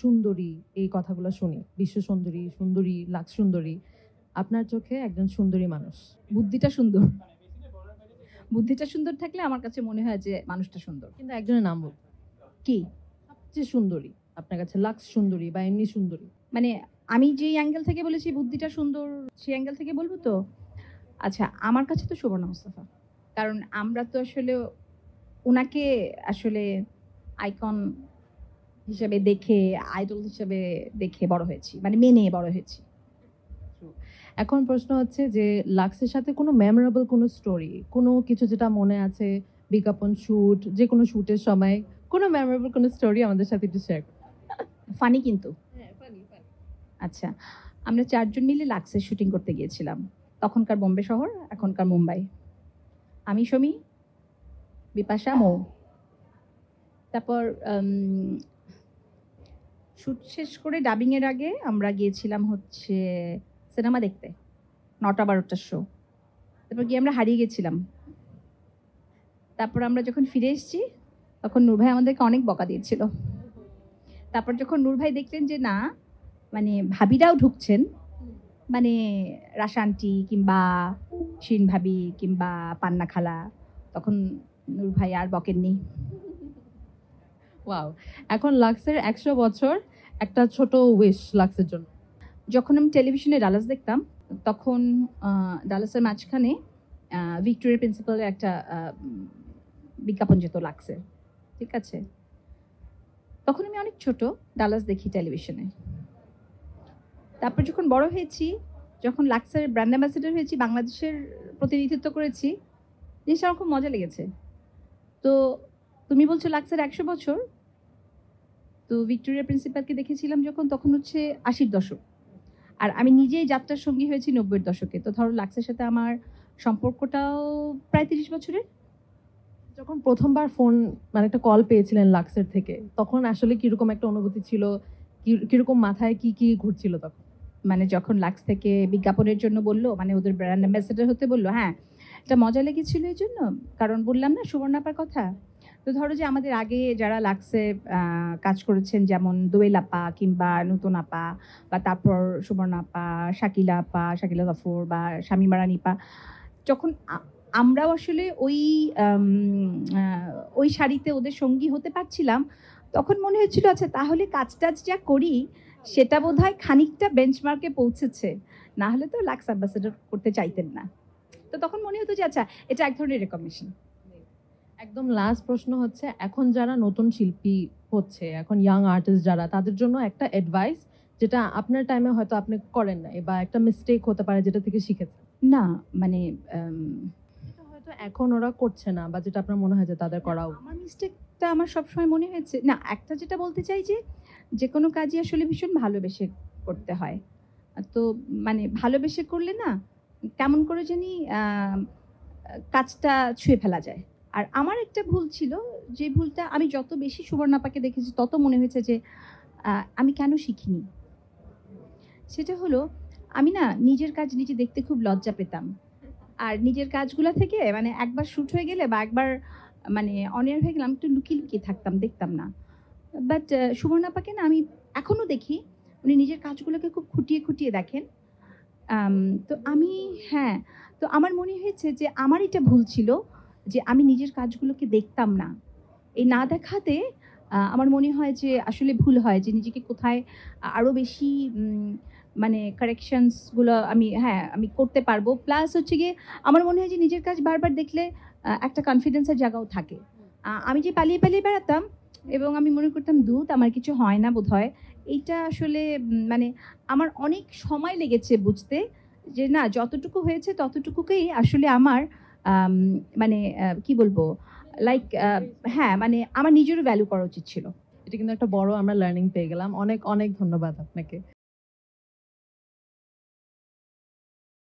সুন্দরী এই কথাগুলো শুনি। বিশ্ব সুন্দরী, সুন্দরী, লাক্স সুন্দরী। আপনার চোখে একজন সুন্দরী মানুষ। বুদ্ধিটা সুন্দর। বুদ্ধিটা সুন্দর থাকলে আমার কাছে মনে হয় যে মানুষটা সুন্দর। কিন্তু একজনের নাম বলুন। কি? সবচেয়ে সুন্দরী। আপনার কাছে লাক্স সুন্দরী বা এমনি সুন্দরী। মানে আমি যেই অ্যাঙ্গেল থেকে বলেছি বুদ্ধিটা সুন্দর, সেই অ্যাঙ্গেল থেকে বলব তো? আচ্ছা, আমার কাছে তো সুবর্ণা মুস্তাফা। কারণ আমরা তো আসলে উনাকে আসলে আইকন হিসেবে দেখে, আইডল হিসেবে দেখে বড় হয়েছি। মানে মেনে বড় হয়েছি। এখন প্রশ্ন হচ্ছে যে লাক্সের সাথে কোনো মেমোরেবল কোনো স্টোরি, কোনো কিছু যেটা মনে আছে, বিজ্ঞাপন শুট, যেকোনো শুটের সময় কোনো মেমোরেবল কোনো স্টোরি আমাদের সাথে একটু শেয়ার করুন। ফানি কিন্তু। হ্যাঁ, ফানি, ফানি। আচ্ছা, আমরা ৪ জন মিলে লাক্সের শুটিং করতে গিয়েছিলাম। তখনকার বোম্বে শহর, এখনকার মুম্বাই। আমি শমী, বিপাশা, মৌ। তারপর শুট শেষ করে ডাবিং এর আগে আমরা গিয়েছিলাম হচ্ছে সিনেমা দেখতে। ৯টা-১২টার শো। তারপর গিয়ে আমরা হারিয়ে গেছিলাম। তারপর আমরা যখন ফিরে এসেছি তখন নূর ভাই আমাদেরকে অনেক বকা দিয়েছিল। তারপর যখন নূর ভাই দেখলেন যে না, মানে ভাবিরাও ঢুকছেন, মানে রাশা আন্টি কিংবা শিন ভাবি কিংবা পান্না খালা, তখন নূর ভাই আর বকেননি। ওয়াও! এখন লাক্সের ১০০ বছর একটা ছোট উইশ লাক্সের জন্য। যখন আমি টেলিভিশনে ডালাস দেখতাম, তখন ডালাসের মাঝখানে ভিক্টোরিয়া প্রিন্সিপালের একটা বিজ্ঞাপন যেত লাক্সের। ঠিক আছে? তখন আমি অনেক ছোট, ডালাস দেখি টেলিভিশনে। তারপর যখন বড় হয়েছি, যখন লাক্সের ব্র্যান্ড অ্যাম্বাসেডর হয়েছি, বাংলাদেশের প্রতিনিধিত্ব করেছি, জিনিসটা আমার খুব মজা লেগেছে। তো তুমি বলছো লাক্সের ১০০ বছর, তো ভিক্টোরিয়া প্রিন্সিপালকে দেখেছিলাম যখন, তখন হচ্ছে ৮০-র দশক। আর আমি নিজেই যাত্রার সঙ্গী হয়েছি ৯০-এর দশকে। তো ধরো লাক্সের সাথে আমার সম্পর্কটাও প্রায় ৩০ বছরের। যখন প্রথমবার ফোন মানে একটা কল পেয়েছিলেন লাক্সের থেকে, তখন আসলে কিরকম একটা অনুভূতি ছিল? কিরকম মাথায় কি ঘুরছিল তখন? মানে যখন লাক্স থেকে বিজ্ঞাপনের জন্য বললো, মানে ওদের ব্র্যান্ড অ্যাম্বাসেডর হতে বললো, হ্যাঁ, এটা মজা লেগেছিল এই জন্য, কারণ বললাম না সুবর্ণাপার কথা। তো ধরো যে আমাদের আগে যারা লাক্সে কাজ করেছেন, যেমন দোয়েল আপা কিংবা নূতন আপা, বা তারপর সুবর্ণা আপা, শাকিলা আপা, শাকিলা জাফর বা শামীমা রানী আপা, যখন আমরাও আসলে ওই শাড়িতে ওদের সঙ্গী হতে পারছিলাম, তখন মনে হয়েছিল আচ্ছা তাহলে কাজ টাজ যা করি সেটা বোধহয় খানিকটা বেঞ্চমার্কে পৌঁছেছে, না হলে তো লাক্স অ্যাম্বাসেডর করতে চাইতেন না। তো তখন মনে হতো যে আচ্ছা এটা এক ধরনের রেকগনিশন। একদম লাস্ট প্রশ্ন হচ্ছে, এখন যারা নতুন শিল্পী হচ্ছে, এখন ইয়াং আর্টিস্ট যারা, তাদের জন্য একটা অ্যাডভাইস যেটা আপনার টাইমে হয়তো আপনি করেন নাই, বা একটা মিস্টেক হতে পারে যেটা থেকে শিখেছেন। না মানে এটা হয়তো এখন ওরা করছে না, বা যেটা আপনার মনে হয় যে তাদের করা উচিত। আমার মিস্টেকটা আমার সবসময় মনে হয়েছে, না একটা যেটা বলতে চাই যে যে কোনো কাজই আসলে ভীষণ ভালোবেসে করতে হয়। তো মানে ভালোবেসে করলে না কেমন করে জানি কাজটা ছুঁয়ে ফেলা যায়। আর আমার একটা ভুল ছিল, যে ভুলটা আমি যত বেশি সুবর্ণাপাকে দেখেছি তত মনে হয়েছে যে আমি কেন শিখিনি। সেটা হলো, আমি না নিজের কাজ নিজে দেখতে খুব লজ্জা পেতাম। আর নিজের কাজগুলো থেকে মানে একবার শুট হয়ে গেলে বা একবার মানে অন এয়ার হয়ে গেলাম, একটু লুকিয়ে লুকিয়ে থাকতাম, দেখতাম না। বাট সুবর্ণাপাকে না আমি এখনো দেখি, উনি নিজের কাজগুলোকে খুব খুঁটিয়ে খুঁটিয়ে দেখেন। তো আমি, হ্যাঁ, তো আমার মনে হয়েছে যে আমার এটা ভুল ছিল যে আমি নিজের কাজগুলোকে দেখতাম না। এই না দেখাতে আমার মনে হয় যে আসলে ভুল হয়, যে নিজেকে কোথায় আরও বেশি মানে কারেকশনসগুলো আমি, হ্যাঁ, আমি করতে পারবো। প্লাস হচ্ছে গিয়ে আমার মনে হয় যে নিজের কাজ বারবার দেখলে একটা কনফিডেন্সের জায়গাও থাকে। আমি যে পালিয়ে পালিয়ে বেড়াতাম এবং আমি মনে করতাম ধুত আমার কিছু হয় না বোধহয়, এইটা আসলে মানে আমার অনেক সময় লেগেছে বুঝতে যে না, যতটুকু হয়েছে ততটুকুকেই আসলে আমার মানে কি বলবো, লাইক হ্যাঁ, মানে আমার নিজেরও ভ্যালু করা উচিত ছিল। এটা কিন্তু একটা বড় আমরা লার্নিং পেয়ে গেলাম। অনেক অনেক ধন্যবাদ আপনাকে।